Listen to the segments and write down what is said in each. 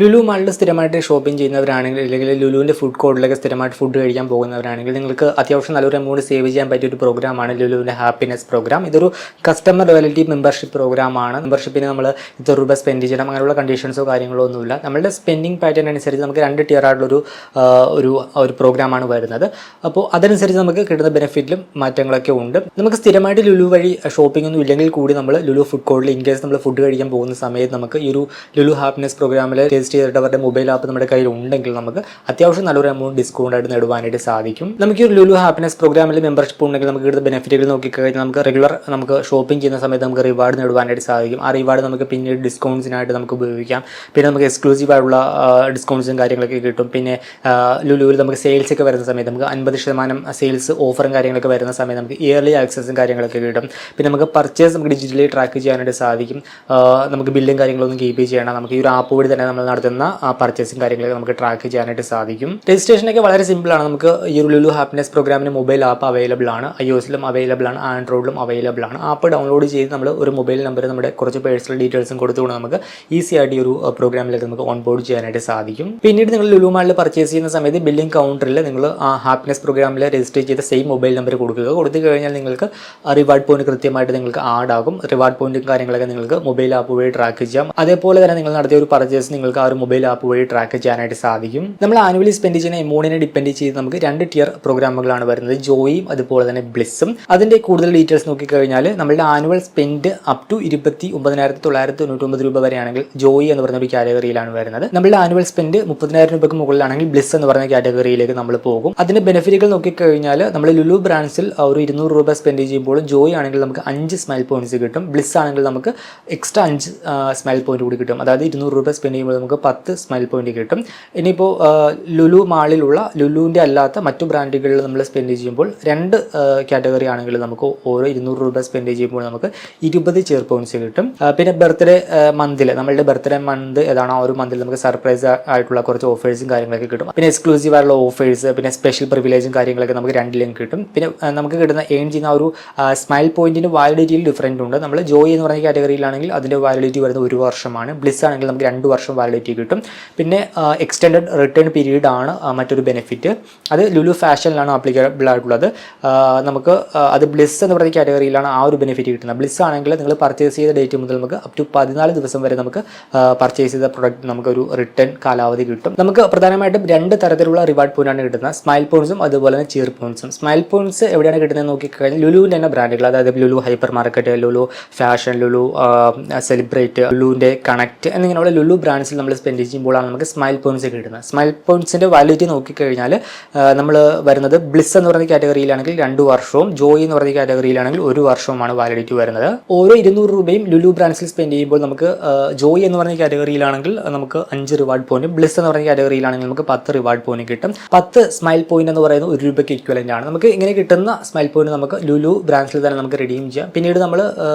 ലുലു മാളിൽ സ്ഥിരമായിട്ട് ഷോപ്പിംഗ് ചെയ്യുന്നവരാണെങ്കിൽ അല്ലെങ്കിൽ ലുലുവിൻ്റെ ഫുഡ് കോർട്ടിലൊക്കെ സ്ഥിരമായിട്ട് ഫുഡ് കഴിക്കാൻ പോകുന്നവരാണെങ്കിൽ നിങ്ങൾക്ക് അത്യാവശ്യം നല്ലൊരു എമൗണ്ട് സേവ് ചെയ്യാൻ പറ്റിയ ഒരു പ്രോഗ്രാമാണ് ലുലുവിൻ്റെ ഹാപ്പിനെസ് പ്രോഗ്രാം. ഇതൊരു കസ്റ്റമർ ലോയൽറ്റി മെമ്പർഷിപ്പ് പ്രോഗ്രാമാണ്. മെമ്പർഷിപ്പിന് നമ്മൾ ഇത്ര രൂപ സ്പെൻഡ് ചെയ്യണം, അങ്ങനെയുള്ള കണ്ടീഷൻസോ കാര്യങ്ങളോ ഒന്നുമില്ല. നമ്മുടെ സ്പെൻഡിങ് പാറ്റേൺ അനുസരിച്ച് നമുക്ക് 2 tier ആയിട്ടുള്ളൊരു ഒരു പ്രോഗ്രാമാണ് വരുന്നത്. അപ്പോൾ അതനുസരിച്ച് നമുക്ക് കിട്ടുന്ന ബെനിഫിറ്റിലും മാറ്റങ്ങളൊക്കെ ഉണ്ട്. നമുക്ക് സ്ഥിരമായിട്ട് ലുലു വഴി ഷോപ്പിംഗ് ഒന്നും ഇല്ലെങ്കിൽ കൂടി നമ്മൾ ലുലു ഫുഡ് കോർട്ടിൽ ഇൻ കേസ് നമ്മൾ ഫുഡ് കഴിക്കാൻ പോകുന്ന സമയത്ത് നമുക്ക് ഈ ഒരു ലുലു ഹാപ്പിനെസ് പ്രോഗ്രാമിൽ രജിസ്റ്റർ ചെയ്തിട്ട് അവരുടെ മൊബൈൽ ആപ്പ് നമ്മുടെ കയ്യിൽ ഉണ്ടെങ്കിൽ നമുക്ക് അത്യാവശ്യം നല്ലൊരു എമൗണ്ട് ഡിസ്കൗണ്ട് ആയിട്ട് നേടുവാനായിട്ട് സാധിക്കും. നമുക്ക് ഈ ഒരു ലുലു ഹാപ്പിനെസ് പ്രോഗ്രാമിൽ മെമ്പർഷിപ്പ് ഉണ്ടെങ്കിൽ നമുക്ക് കിട്ടുന്ന ബെനിഫിറ്റുകൾ നോക്കിക്കഴിഞ്ഞാൽ നമുക്ക് റെഗുലർ നമുക്ക് ഷോപ്പിംഗ് ചെയ്യുന്ന സമയത്ത് നമുക്ക് റിവാർഡ് നേടുവാനായിട്ട് സാധിക്കും. ആ റിവാർഡ് നമുക്ക് പിന്നീട് ഡിസ്കൗണ്ട്സിനായിട്ട് നമുക്ക് ഉപയോഗിക്കാം. പിന്നെ നമുക്ക് എക്സ്ക്ലൂസീവ് ആയിട്ടുള്ള ഡിസ്കൗണ്ട്സും കാര്യങ്ങളൊക്കെ കിട്ടും. പിന്നെ ലുലുവിൽ നമുക്ക് സെയിൽസ് ഒക്കെ വരുന്ന സമയത്ത് നമുക്ക് 50% സെയിൽസ് ഓഫറും കാര്യങ്ങളൊക്കെ വരുന്ന സമയത്ത് നമുക്ക് ഇയർലി ആക്സസും കാര്യങ്ങളൊക്കെ കിട്ടും. പിന്നെ നമുക്ക് പർച്ചേസ് നമുക്ക് ഡിജിറ്റലി ട്രാക്ക് ചെയ്യാനായിട്ട് സാധിക്കും. നമുക്ക് ബില്ലും കാര്യങ്ങളൊന്നും കീപ്പ് ചെയ്യണം. നമുക്ക് ഈ ഒരു ആപ്പ് വഴി തന്നെ നമ്മൾ നടത്തുന്ന പർച്ചേസും കാര്യങ്ങളൊക്കെ നമുക്ക് ട്രാക്ക് ചെയ്യാനായിട്ട് സാധിക്കും. രജിസ്ട്രേഷനൊക്കെ വളരെ സിമ്പിളാണ്. നമുക്ക് ഈ ഒരു ലുലു ഹാപ്പിനെസ് പ്രോഗ്രാമിന് മൊബൈൽ ആപ്പ് അവൈലബിൾ ആണ്. iOSലും അവൈലബിൾ ആണ്, ആൻഡ്രോയിഡിലും അവൈലബിൾ ആണ്. ആപ്പ് ഡൗൺലോഡ് ചെയ്ത് നമ്മൾ ഒരു മൊബൈൽ നമ്പർ നമ്മുടെ കുറച്ച് പേഴ്സണൽ ഡീറ്റെയിൽസും കൊടുത്തുകൊണ്ട് നമുക്ക് ഈസി ആയിട്ട് ഈ ഒരു പ്രോഗ്രാമിലേക്ക് നമുക്ക് ഓൺ ബോർഡ് ചെയ്യാനായിട്ട് സാധിക്കും. പിന്നീട് നിങ്ങൾ ലുലു മാളിൽ പർച്ചേസ് ചെയ്യുന്ന സമയത്ത് ബില്ലിംഗ് കൗണ്ടറിൽ നിങ്ങൾ ആ ഹാപ്പിനെസ് പ്രോഗ്രാമിൽ രജിസ്റ്റർ ചെയ്ത സെയിം മൊബൈൽ നമ്പർ കൊടുത്തു കഴിഞ്ഞാൽ നിങ്ങൾക്ക് റിവാർഡ് പോയിന്റ് കൃത്യമായിട്ട് നിങ്ങൾക്ക് ആഡ് ആകും. റിവാർഡ് പോയിന്റും കാര്യങ്ങളൊക്കെ നിങ്ങൾക്ക് മൊബൈൽ ആപ്പ് വഴി ട്രാക്ക് ചെയ്യാം. അതേപോലെ തന്നെ നിങ്ങൾ നടത്തിയ ഒരു പർച്ചേസ് നിങ്ങൾക്ക് ആ ഒരു മൊബൈൽ ആപ്പ് വഴി ട്രാക്ക് ചെയ്യാനായിട്ട് സാധിക്കും. നമ്മൾ ആനുവലി സ്പെൻഡ് ചെയ്യുന്ന എമൗണ്ടിനെ ഡിപ്പെൻഡ് ചെയ്ത് നമുക്ക് 2 tier പ്രോഗ്രാമുകളാണ് വരുന്നത്, ജോയിയും അതുപോലെ തന്നെ ബ്ലിസ്സും. അതിന്റെ കൂടുതൽ ഡീറ്റെയിൽസ് നോക്കിക്കഴിഞ്ഞാൽ നമ്മളുടെ ആനുവൽ സ്പെൻഡ് അപ് ടു 29,999 രൂപ വരെയാണെങ്കിൽ ജോയി എന്ന് പറയുന്ന ഒരു കാറ്റഗറിയിലാണ് വരുന്നത്. നമ്മളുടെ ആനുവൽ സ്പെൻഡ് 30,000 രൂപയ്ക്ക് മുകളിലാണെങ്കിൽ ബ്ലിസ് എന്ന് പറയുന്ന കാറ്റഗറിയിലേക്ക് നമ്മൾ പോകും. അതിന്റെ ബെനിഫിറ്റുകൾ നോക്കിക്കഴിഞ്ഞാൽ നമ്മൾ ലുലു ബ്രാൻഡ്സിൽ ഒരു 200 രൂപ സ്പെൻഡ് ചെയ്യുമ്പോൾ ജോയി ആണെങ്കിൽ നമുക്ക് 5 സ്മൈൽ പോയിന്റ്സ് കിട്ടും. ബ്ലിസ് ആണെങ്കിൽ നമുക്ക് എക്സ്ട്രാ 5 സ്മൈൽ പോയിന്റ് കൂടി കിട്ടും. അതായത് 200 രൂപ സ്പെൻഡ് ചെയ്യുമ്പോൾ നമുക്ക് 10 സ്മൈൽ പോയിന്റ് കിട്ടും. ഇനിയിപ്പോൾ ലുലു മാളിലുള്ള ലുലുവിൻ്റെ അല്ലാത്ത മറ്റു ബ്രാൻഡുകളിൽ നമ്മൾ സ്പെൻഡ് ചെയ്യുമ്പോൾ 2 കാറ്റഗറി ആണെങ്കിൽ നമുക്ക് ഓരോ 200 രൂപ സ്പെൻഡ് ചെയ്യുമ്പോൾ നമുക്ക് 20 ചെയർ പോയിന്റ്സ് കിട്ടും. പിന്നെ ബർത്ത്ഡേ മന്തിൽ നമ്മളുടെ ബർത്ത്ഡേ മന്ത് ഏതാണോ ആ ഒരു മന്തിൽ നമുക്ക് സർപ്രൈസ് ആയിട്ടുള്ള കുറച്ച് ഓഫേഴ്സും കാര്യങ്ങളൊക്കെ കിട്ടും. പിന്നെ എക്സ്ക്ലൂസീവ് ആയിട്ടുള്ള ഓഫേഴ്സ്, പിന്നെ സ്പെഷ്യൽ പ്രിവിലേജും കാര്യങ്ങളൊക്കെ നമുക്ക് 2 കിട്ടും. പിന്നെ നമുക്ക് കിട്ടുന്ന ഏൺ ചെയ്യുന്ന ഒരു സ്മൈൽ പോയിന്റിന് വാലിഡിറ്റിയിൽ ഡിഫറൻറ്റ് ഉണ്ട്. നമ്മൾ ജോയി എന്ന് പറയുന്ന കാറ്റഗറിയിലാണെങ്കിൽ അതിൻ്റെ വാലിഡിറ്റി വരുന്നത് 1 വർഷമാണ്. ബ്ലിസ് ആണെങ്കിൽ നമുക്ക് 2 വർഷം വാലിഡിറ്റി കിട്ടും. പിന്നെ എക്സ്റ്റെൻഡഡ് റിട്ടേൺ പീരീഡ് ആണ് മറ്റൊരു ബെനിഫിറ്റ്. അത് ലുലു ഫാഷനിലാണ് ആപ്ലിക്കബിൾ ആയിട്ടുള്ളത്. നമുക്ക് അത് ബ്ലിസ് എന്ന് പറയുന്ന കാറ്റഗറിയിലാണ് ആ ഒരു ബെനിഫിറ്റ് കിട്ടുന്നത്. ബ്ലിസ് ആണെങ്കിൽ നിങ്ങൾ പർച്ചേസ് ചെയ്ത ഡേറ്റ് മുതൽ നമുക്ക് അപ് ടു 14 ദിവസം വരെ നമുക്ക് പർച്ചേസ് ചെയ്ത പ്രൊഡക്റ്റ് നമുക്കൊരു റിട്ടേൺ കാലാവധി കിട്ടും. നമുക്ക് പ്രധാനമായിട്ടും 2 തരത്തിലുള്ള റിവാർഡ് പോയിന്റാണ് കിട്ടുന്നത്, സ്മൈൽ പോയിന്റ്സും അതുപോലെ തന്നെ ചിയർ പോയിന്റ്സും. സ്മൈൽ പോയിന്റ്സ് എവിടെയാണ് കിട്ടുന്നത് നോക്കിക്കഴിഞ്ഞാൽ ലുലുവിൻ്റെ തന്നെ ബ്രാൻഡുകൾ, അതായത് Lulu hyper market, Lulu fashion, Lulu celebrate, ലുലുവിൻ്റെ കണക്ട് എന്നിങ്ങനെയുള്ള ലുലു ബ്രാൻഡ്സിൽ നമ്മൾ സ്പെൻഡ് ചെയ്യുമ്പോഴാണ് നമുക്ക് സ്മൈൽ പോയിന്റ്സ് കിട്ടുന്നത്. സ്മൈൽ പോയിന്റ്സിൻ്റെ വാലിഡിറ്റി നോക്കിക്കഴിഞ്ഞാൽ നമ്മൾ വരുന്നത് ബ്ലിസ് എന്ന് പറയുന്ന കാറ്റഗറിയിലാണെങ്കിൽ 2 വർഷവും ജോയി എന്ന് പറയുന്ന കാറ്റഗറിയിലാണെങ്കിൽ 1 വർഷവുമാണ് വാലിഡിറ്റി വരുന്നത്. ഓരോ 200 രൂപയും ലുലു ബ്രാൻഡ്സിൽ സ്പെൻഡ് ചെയ്യുമ്പോൾ നമുക്ക് ജോയി എന്ന് പറയുന്ന കാറ്റഗറിയിലാണെങ്കിൽ നമുക്ക് 5 റിവാർഡ് പോയിന്റും, ബ്ലിസ് എന്ന് പറയുന്ന കാറ്റഗറിയിലാണെങ്കിൽ നമുക്ക് 10 റിവാർഡ് പോയിന്റ് കിട്ടും. 10 സ്മൈൽ പോയിന്റ് എന്ന് പറയുന്നത് 1 രൂപയ്ക്ക് ഇക്വലന്റ് ആണ്. നമുക്ക് ഇങ്ങനെ കിട്ടുന്ന സ്മൈൽ പോയിന്റ് നമുക്ക് ലുലു ബ്രാൻഡ്സിൽ തന്നെ നമുക്ക് റിഡീം ചെയ്യാം. പിന്നീട് നമ്മൾ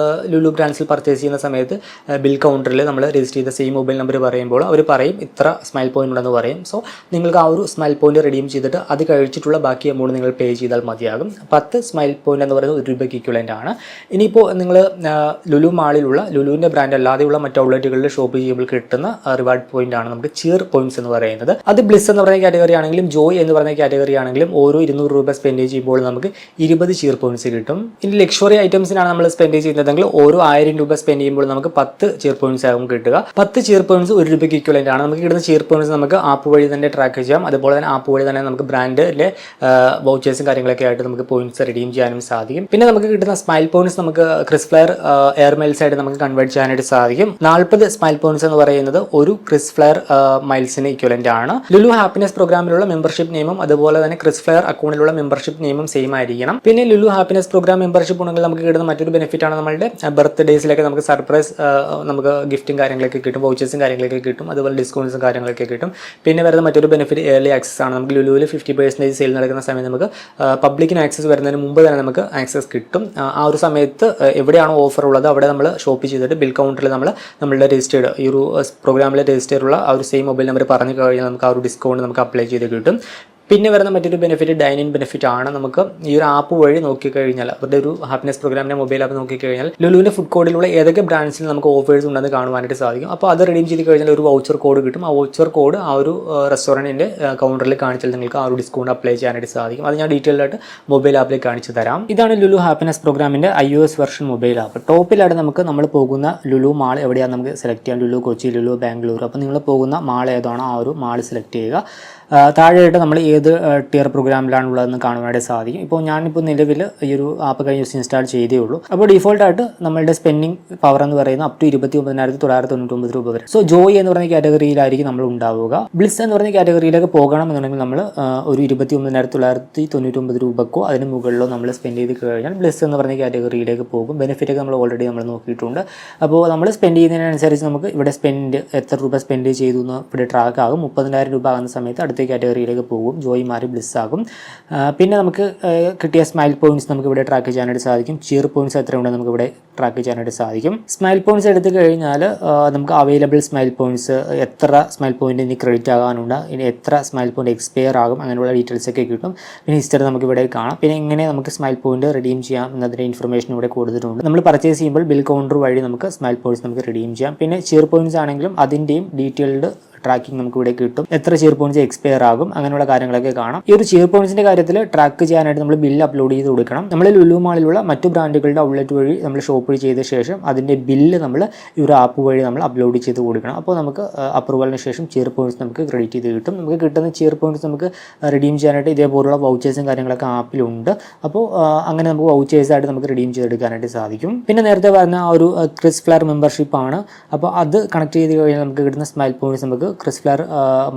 ലുലു ബ്രാൻഡ്സിൽ പർച്ചേസ് ചെയ്യുന്ന സമയത്ത് ബിൽ കൗണ്ടറിൽ നമ്മൾ രജിസ്റ്റർ ചെയ്ത സെയിം മൊബൈൽ നമ്പർ പറയുമ്പോൾ അവർ പറയും ഇത്ര സ്മൈൽ പോയിന്റ് ഉണ്ടെന്ന് പറയും. സോ നിങ്ങൾക്ക് ആ ഒരു സ്മൈൽ പോയിന്റ് റിഡീം ചെയ്തിട്ട് അത് കഴിച്ചിട്ടുള്ള ബാക്കി എമൗണ്ട് നിങ്ങൾ പേ ചെയ്താൽ മതിയാകും. 10 സ്മൈൽ പോയിന്റ് എന്ന് പറയുന്നത് 1 രൂപയ്ക്ക് ഇക്വലന്റ് ആണ്. ഇനിയിപ്പോൾ നിങ്ങൾ ലുലു മാളിലുള്ള ലുലുവിൻ്റെ ബ്രാൻഡ് അല്ലാതെയുള്ള മറ്റ് ഔട്ട്ലെറ്റുകളിൽ ഷോപ്പ് ചെയ്യുമ്പോൾ കിട്ടുന്ന റിവാർഡ് പോയിന്റ് ആണ് നമുക്ക് ചിയർ പോയിന്റ്സ് എന്ന് പറയുന്നത്. അത് ബ്ലിസ് എന്ന് പറയുന്ന കാറ്റഗറി ആണെങ്കിലും ജോയ് എന്ന് പറയുന്ന കാറ്റഗറി ആണെങ്കിലും ഓരോ 200 രൂപ സ്പെൻഡ് ചെയ്യുമ്പോൾ നമുക്ക് 20 ചിയർ പോയിന്റ്സ് കിട്ടും. ഇനി ലക്ഷറി ഐറ്റംസിനാണ് നമ്മൾ സ്പെൻഡ് ചെയ്യുന്നതെങ്കിൽ ഓരോ 1000 രൂപ സ്പെൻഡ് ചെയ്യുമ്പോൾ നമുക്ക് 10 ചിയർ പോയിന്റ്സ് ആകും കിട്ടുക. 10 ചിയർ പോയിന്റ്സ് 1 രൂപയ്ക്ക് ഇക്വലന്റ് ആണ്. നമുക്ക് കിട്ടുന്ന ചിയർ പോയിന്റ്സ് നമുക്ക് ആപ്പ് വഴി തന്നെ ട്രാക്ക് ചെയ്യാം. അതുപോലെ തന്നെ ആപ്പ് വഴി തന്നെ നമുക്ക് ബ്രാൻഡിലെ വൗച്ചേഴ്സും കാര്യങ്ങളൊക്കെ ആയിട്ട് നമുക്ക് പോയിന്റ്സ് റിഡീം ചെയ്യാനും സാധിക്കും. പിന്നെ നമുക്ക് കിട്ടുന്ന സ്മൈൽ പോയിന്റ്സ് നമുക്ക് ക്രിസ് ഫ്ലെയർ എയർ മൈൽസ് ആയിട്ട് നമുക്ക് കൺവേർട്ട് ചെയ്യാനായിട്ട് സാധിക്കും. 40 സ്മൈൽ പോയിന്റ്സ് എന്ന് പറയുന്നത് ഒരു ക്രിസ് ഫ്ലെയർ മൈൽസിന് ഇക്വലന്റ് ആണ്. ലുലു ഹാപ്പിനെസ് പ്രോഗ്രാമിലുള്ള മെമ്പർഷിപ്പ് നെയിമും അതുപോലെ തന്നെ ക്രിസ് ഫ്ലെയർ അക്കൗണ്ടിലുള്ള മെമ്പർഷിപ്പ് നെയിമും സെയിം ആയിരിക്കണം. പിന്നെ ലുലു ഹാപ്പിനെസ് പ്രോഗ്രാം മെമ്പർഷിപ്പ് ഉണ്ടെങ്കിൽ നമുക്ക് കിട്ടുന്ന മറ്റൊരു ബെനിഫിറ്റ് ആണ് നമ്മുടെ ബർത്ത്ഡേസിലൊക്കെ നമുക്ക് സർപ്രൈസ് നമുക്ക് ഗിഫ്റ്റും കാര്യങ്ങളൊക്കെ കിട്ടും, വൗച്ചേഴ്സും കാര്യങ്ങളൊക്കെ കിട്ടും, അതുപോലെ ഡിസ്കൗണ്ട്സും കാര്യങ്ങളൊക്കെ കിട്ടും. പിന്നെ വരുന്ന മറ്റൊരു ബെനിഫിറ്റ് ഏർലി ആക്സസ് ആണ്. നമുക്ക് ലുലുവിൽ 50% സെയിൽ നടക്കുന്ന സമയത്ത് നമുക്ക് പബ്ലിക്കിന് ആക്സസ് വരുന്നതിന് മുമ്പ് തന്നെ നമുക്ക് ആക്സസ് കിട്ടും. ആ ഒരു സമയത്ത് എവിടെയാണോ ഓഫർ ഉള്ളത് അവിടെ നമ്മൾ ഷോപ്പ് ചെയ്തിട്ട് ബിൽ കൗണ്ടറിൽ നമ്മളുടെ രജിസ്റ്റേർഡ് ഈ ഒരു പ്രോഗ്രാമിൽ രജിസ്റ്റർ ഉള്ള ആ ഒരു സെയിം മൊബൈൽ നമ്പർ പറഞ്ഞു കഴിഞ്ഞാൽ നമുക്ക് ആ ഒരു ഡിസ്കൗണ്ട് നമുക്ക് അപ്ലൈ ചെയ്ത് കിട്ടും. പിന്നെ വരുന്ന മറ്റൊരു ബെനിഫിറ്റ് ഡൈനിങ് ബെനിഫിറ്റ് ആണ്. നമുക്ക് ഈ ഒരു ആപ്പ് വഴി നോക്കിക്കഴിഞ്ഞാൽ അവരുടെ ഒരു ഹാപ്പിനെസ് പ്രോഗ്രാമിൻ്റെ മൊബൈൽ ആപ്പ് നോക്കിക്കഴിഞ്ഞാൽ ലുലുവിൻ്റെ ഫുഡ് കോഡിലുള്ള ഏതൊക്കെ ബ്രാൻഡ്സിൽ നമുക്ക് ഓഫേഴ്സ് ഉണ്ടെന്ന് കാണുവാനായിട്ട് സാധിക്കും. അപ്പോൾ അത് റിഡീം ചെയ്ത് കഴിഞ്ഞാൽ ഒരു വൗച്ചർ കോഡ് കിട്ടും. ആ വൗച്ചർ കോഡ് ആ ഒരു റെസ്റ്റോറൻറ്റിൻ്റെ കൗണ്ടറിൽ കാണിച്ചാൽ നിങ്ങൾക്ക് ആ ഒരു ഡിസ്കൗണ്ട് അപ്ലൈ ചെയ്യാനായിട്ട് സാധിക്കും. അത് ഞാൻ ഡീറ്റെയിൽ ആയിട്ട് മൊബൈൽ ആപ്പിൽ കാണിച്ചു തരാം. ഇതാണ് ലുലു ഹാപ്പിനെസ് പ്രോഗ്രാമിൻ്റെ iOS വെർഷൻ മൊബൈൽ ആപ്പ്. ടോപ്പിലായിട്ട് നമ്മൾ പോകുന്ന ലുലു മാൾ എവിടെയാണ് നമുക്ക് സെലക്ട് ചെയ്യാം. ലുലു കൊച്ചി, ലുലു ബാംഗ്ലൂർ. അപ്പോൾ നിങ്ങൾ പോകുന്ന മാൾ ഏതാണോ ആ ഒരു മാൾ സെലക്ട് ചെയ്യുക. താഴെയായിട്ട് നമ്മൾ ഏത് ടിയർ പ്രോഗ്രാമിലാണുള്ളതെന്ന് കാണുവാനായിട്ട് സാധിക്കും. ഇപ്പോൾ ഞാനിപ്പോൾ നിലവിൽ ഈ ഒരു ആപ്പ് കഴിഞ്ഞ ദിവസം ഇൻസ്റ്റാൾ ചെയ്തേ ഉള്ളൂ. അപ്പോൾ ഡീഫോൾട്ടായിട്ട് നമ്മളുടെ സ്പെൻഡിങ് പവർ എന്ന് പറയുന്നത് അപ് ടു 29,999 രൂപ വരെ. സോ ജോയ് എന്ന് പറഞ്ഞ കാറ്റഗറിയിലായിരിക്കും നമ്മൾ ഉണ്ടാവുക. ബ്ലിസ് എന്ന് പറഞ്ഞ കാറ്റഗറിയിലേക്ക് പോകണം എന്നുണ്ടെങ്കിൽ നമ്മൾ ഒരു 29,999 രൂപക്കോ അതിന് മുകളിലോ നമ്മൾ സ്പെൻഡ് ചെയ്ത് കഴിഞ്ഞാൽ ബ്ലിസ് എന്ന് പറഞ്ഞ കാറ്റഗറിയിലേക്ക് പോകും. ബെനിഫിറ്റൊക്കെ നമ്മൾ ഓൾറെഡി നോക്കിയിട്ടുണ്ട്. അപ്പോൾ നമ്മൾ സ്പെൻഡ് ചെയ്യുന്നതിനനുസരിച്ച് നമുക്ക് ഇവിടെ എത്ര രൂപ സ്പെൻഡ് ചെയ്തു എന്ന് ഇവിടെ ട്രാക്ക് ആകും. 30,000 രൂപ ആകുന്ന സമയത്ത് അടുത്ത കാറ്റഗറിയിലേക്ക് പോകും. ജോയി മാറി ബ്ലിസ് ആകും. പിന്നെ നമുക്ക് കിട്ടിയ സ്മൈൽ പോയിന്റ്സ് നമുക്ക് ഇവിടെ ട്രാക്ക് ചെയ്യാനായിട്ട് സാധിക്കും. ചിയർ പോയിന്റ്സ് എത്ര ഉണ്ടെന്ന് നമുക്ക് ഇവിടെ ട്രാക്ക് ചെയ്യാനായിട്ട് സാധിക്കും. സ്മൈൽ പോയിന്റ്സ് എടുത്തു കഴിഞ്ഞാൽ നമുക്ക് അവൈലബിൾ സ്മൈൽ പോയിന്റ്സ്, എത്ര സ്മൈൽ പോയിന്റ് ഇനി ക്രെഡിറ്റ് ആകാനുണ്ട്, ഇനി എത്ര സ്മൈൽ പോയിന്റ് എക്സ്പയർ ആകും, അങ്ങനെയുള്ള ഡീറ്റെയിൽസ് ഒക്കെ കിട്ടും. പിന്നെ ഹിസ്റ്ററി നമുക്ക് ഇവിടെ കാണാം. പിന്നെ എങ്ങനെ നമുക്ക് സ്മൈൽ പോയിന്റ് റിഡീം ചെയ്യാം എന്നതിൻ്റെ ഇൻഫർമേഷൻ ഇവിടെ കൊടുത്തിട്ടുണ്ട്. നമ്മൾ പർച്ചേസ് ചെയ്യുമ്പോൾ ബിൽ കൗണ്ടർ വഴി നമുക്ക് സ്മൈൽ പോയിന്റ്സ് നമുക്ക് റിഡീം ചെയ്യാം. പിന്നെ ചിയർ പോയിന്റ്സ് ആണെങ്കിലും അതിൻ്റെയും ഡീറ്റെയിൽഡ് ട്രാക്കിംഗ് നമുക്ക് ഇവിടെ കിട്ടും. എത്ര ചിയർ പോയിന്റ്സ് എക്സ്പയർ ആകും, അങ്ങനെയുള്ള കാര്യങ്ങളൊക്കെ കാണാം. ഈ ഒരു ചിയർ പോയിന്റ്സിന്റെ കാര്യത്തിൽ ട്രാക്ക് ചെയ്യാനായിട്ട് നമ്മൾ ബില്ല് അപ്ലോഡ് ചെയ്ത് കൊടുക്കണം. നമ്മൾ ലുലു മാളിലുള്ള മറ്റു ബ്രാൻഡുകളുടെ ഔട്ട്ലെറ്റ് വഴി നമ്മൾ ഷോപ്പ് ചെയ്ത ശേഷം അതിന്റെ ബില്ല് നമ്മൾ ഈ ഒരു ആപ്പ് വഴി നമ്മൾ അപ്ലോഡ് ചെയ്ത് കൊടുക്കണം. അപ്പോൾ നമുക്ക് അപ്രൂവലിന് ശേഷം ചിയർ പോയിന്റ്സ് നമുക്ക് ക്രെഡിറ്റ് ചെയ്ത് കിട്ടും. നമുക്ക് കിട്ടുന്ന ചിയർ പോയിന്റ്സ് നമുക്ക് റിഡീം ചെയ്യാനായിട്ട് ഇതേപോലുള്ള വൗച്ചേഴ്സും കാര്യങ്ങളൊക്കെ ആപ്പിലുണ്ട്. അപ്പോൾ അങ്ങനെ നമുക്ക് വൗച്ചേഴ്സ് ആയിട്ട് നമുക്ക് റിഡീം ചെയ്തെടുക്കാനായിട്ട് സാധിക്കും. പിന്നെ നേരത്തെ പറഞ്ഞ ആ ഒരു ക്രിസ് ഫ്ലയർ മെമ്പർഷിപ്പ് ആണ്. അപ്പോൾ അത് കണക്ട് ചെയ്ത് കഴിഞ്ഞാൽ നമുക്ക് കിട്ടുന്ന സ്മൈൽ പോയിന്റ്സ് നമുക്ക് ക്രിസ് ഫ്ലയർ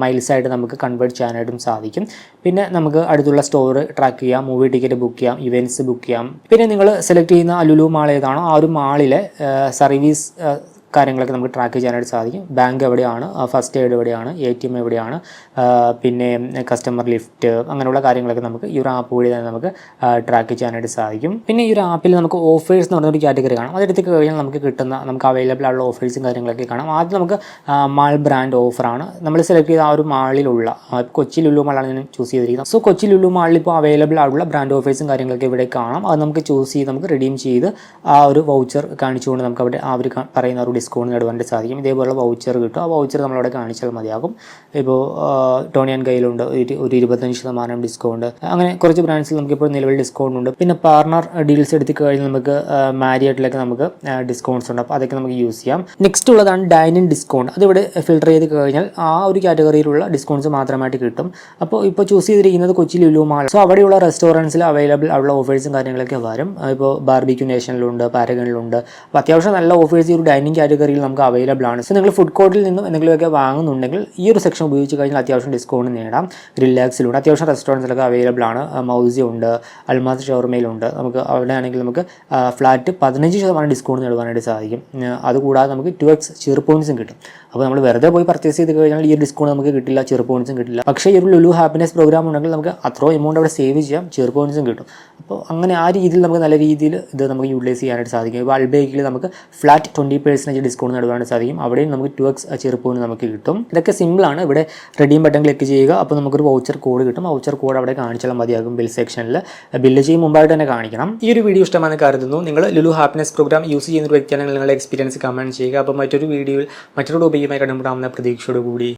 മൈൽസ് ആയിട്ട് നമുക്ക് കൺവേർട്ട് ചെയ്യാനായിട്ടും സാധിക്കും. പിന്നെ നമുക്ക് അടുത്തുള്ള സ്റ്റോർ ട്രാക്ക് ചെയ്യാം, മൂവി ടിക്കറ്റ് ബുക്ക് ചെയ്യാം, ഇവൻറ്റ്സ് ബുക്ക് ചെയ്യാം. പിന്നെ നിങ്ങൾ സെലക്ട് ചെയ്യുന്ന ലുലു മാൾ ഏതാണോ ആ ഒരു മാളിലെ സർവീസ് കാര്യങ്ങളൊക്കെ നമുക്ക് ട്രാക്ക് ചെയ്യാനായിട്ട് സാധിക്കും. ബാങ്ക് എവിടെയാണ്, ഫസ്റ്റ് എയ്ഡ് എവിടെയാണ്, ATM എവിടെയാണ്, പിന്നെ കസ്റ്റമർ ലിഫ്റ്റ്, അങ്ങനെയുള്ള കാര്യങ്ങളൊക്കെ നമുക്ക് ഈ ഒരു ആപ്പ് വഴി തന്നെ നമുക്ക് ട്രാക്ക് ചെയ്യാനായിട്ട് സാധിക്കും. പിന്നെ ഈ ഒരു ആപ്പിൽ നമുക്ക് ഓഫേഴ്സ് എന്ന് പറഞ്ഞൊരു കാറ്റഗറി കാണാം. അതെടുത്ത് കഴിഞ്ഞാൽ നമുക്ക് അവൈലബിൾ ആയുള്ള ഓഫേഴ്സും കാര്യങ്ങളൊക്കെ കാണാം. ആദ്യം നമുക്ക് മാൾ ബ്രാൻഡ് ഓഫറാണ്. നമ്മൾ സെലക്ട് ചെയ്ത ആ ഒരു മാളിലുള്ള കൊച്ചി ലുലു മാളാണ് ഞാൻ ചൂസ് ചെയ്തിരിക്കുന്നത്. സോ കൊച്ചി ലുലു മാളിൽ ഇപ്പോൾ അവൈലബിൾ ആയുള്ള ബ്രാൻഡ് ഓഫേഴ്സും കാര്യങ്ങളൊക്കെ ഇവിടെ കാണാം. അത് നമുക്ക് ചൂസ് ചെയ്ത് നമുക്ക് റിഡീം ചെയ്ത് ആ ഒരു വൗച്ചർ കാണിച്ചുകൊണ്ട് നമുക്ക് അവിടെ അവർ പറയുന്ന ഒരു ഡിസ്കൗണ്ട് നേടുവാനായിട്ട് സാധിക്കും. ഇതേപോലുള്ള വൗച്ചർ കിട്ടും. ആ വൗച്ചർ നമ്മളവിടെ കാണിച്ചാൽ മതിയാകും. ഇപ്പോൾ ടോണി ആൻഡ് കയ്യിലുണ്ട് ഒരു 25% ഡിസ്കൗണ്ട്. അങ്ങനെ കുറച്ച് ബ്രാൻഡ്സിൽ നമുക്കിപ്പോൾ നിലവിൽ ഡിസ്കൗണ്ട് ഉണ്ട്. പിന്നെ പാർട്ണർ ഡീൽസ് എടുത്ത് കഴിഞ്ഞാൽ നമുക്ക് മാരിയറ്റിലൊക്കെ നമുക്ക് ഡിസ്കൗണ്ട്സ് ഉണ്ട്. അപ്പോൾ അതൊക്കെ നമുക്ക് യൂസ് ചെയ്യാം. നെക്സ്റ്റ് ഉള്ളതാണ് ഡൈനിങ് ഡിസ്കൗണ്ട്. അതിവിടെ ഫിൽട്ടർ ചെയ്ത് കഴിഞ്ഞാൽ ആ ഒരു കാറ്റഗറിയിലുള്ള ഡിസ്കൗണ്ട്സ് മാത്രമായിട്ട് കിട്ടും. അപ്പോൾ ഇപ്പോൾ ചൂസ് ചെയ്തിരിക്കുന്നത് കൊച്ചി ലുലു മാൾ. സോ അവിടെയുള്ള റെസ്റ്റോറൻറ്റ്സിൽ അവൈലബിൾ ഉള്ള ഓഫേഴ്സും കാര്യങ്ങളൊക്കെ വരും. ഇപ്പോൾ ബാർബിക്യൂ നേഷനിലുണ്ട്, പാരഗണിലുണ്ട്. അപ്പോൾ അത്യാവശ്യം നല്ല ഓഫേഴ്സ് ഈ ഒരു ഡൈനിങ് കാറ്റഗറിയിൽ നമുക്ക് അവൈലബിൾ ആണ്. സോ നിങ്ങൾ ഫുഡ് കോർട്ടിൽ നിന്നും എന്തെങ്കിലുമൊക്കെ വാങ്ങുന്നുണ്ടെങ്കിൽ ഈ ഒരു സെക്ഷൻ ഉപയോഗിച്ച് കഴിഞ്ഞാൽ അത്യാവശ്യം ഡിസ്കൗണ്ട് നേടാം. റിലാക്സിലുണ്ട്, അത്യാവശ്യം റെസ്റ്റോറൻറ്റ്സിലൊക്കെ അവൈലബിൾ ആണ്. മൗസി ഉണ്ട്, അൽമാസ് ഷവർമയിലുണ്ട്. നമുക്ക് അവിടെ ആണെങ്കിൽ നമുക്ക് ഫ്ലാറ്റ് 15% ഡിസ്കൗണ്ട് നേടുവാനായിട്ട് സാധിക്കും. അതുകൂടാതെ നമുക്ക് 2x ചിയർ പോയിന്റ്സും കിട്ടും. അപ്പോൾ നമ്മൾ വെറുതെ പോയി പർച്ചേസ് ചെയ്ത് കഴിഞ്ഞാൽ ഈ ഒരു ഡിസ്കൗണ്ട് നമുക്ക് കിട്ടില്ല, ചിയർ പോയിന്റ്സും കിട്ടില്ല. പക്ഷേ ഈ ഒരു ലുലു ഹാപ്പിനെസ് പ്രോഗ്രാം ഉണ്ടെങ്കിൽ നമുക്ക് അത്രയും എമൗണ്ട് അവിടെ സേവ് ചെയ്യാം, ചിയർ പോയിന്റ്സും കിട്ടും. അപ്പോൾ അങ്ങനെ ആ രീതിയിൽ നമുക്ക് നല്ല രീതിയിൽ ഇത് നമുക്ക് യൂട്ടിലൈസ് ചെയ്യാനായിട്ട് സാധിക്കും. ഇപ്പോൾ അൽബേക്കിൽ നമുക്ക് ഫ്ലാറ്റ് 20% ഡിസ്കൗണ്ട് നേടുവാനായിട്ട് സാധിക്കും. അവിടെയും നമുക്ക് 2x ചിയർ പോയിന്റ് നമുക്ക് കിട്ടും. ഇതൊക്കെ സിമ്പിളാണ്. ഇവിടെ റെഡീം ബട്ടൺ ക്ലിക്ക് ചെയ്യുക. അപ്പോൾ നമുക്കൊരു വൗച്ചർ കോഡ് കിട്ടും. വൗച്ചർ കോഡ് അവിടെ കാണിച്ചാൽ മതിയാകും. ബിൽ സെക്ഷനിൽ ബില്ല് ചെയ്യും മുമ്പായിട്ട് തന്നെ കാണിക്കണം. ഈ ഒരു വീഡിയോ ഇഷ്ടമാണെന്ന് കരുതുന്നു. നിങ്ങൾ ലുലു ഹാപ്പിനെസ് പ്രോഗ്രാം യൂസ് ചെയ്യുന്ന ഒരു വ്യക്തിയാണെങ്കിൽ നിങ്ങളുടെ എക്സ്പീരിയൻസ് കമൻറ്റ് ചെയ്യുക. അപ്പോൾ മറ്റൊരു വീഡിയോയിൽ മറ്റൊരു ടോപ്പിക്കുമായി കണ്ടുമുട്ടാവുന്ന പ്രതീക്ഷയോടുകൂടി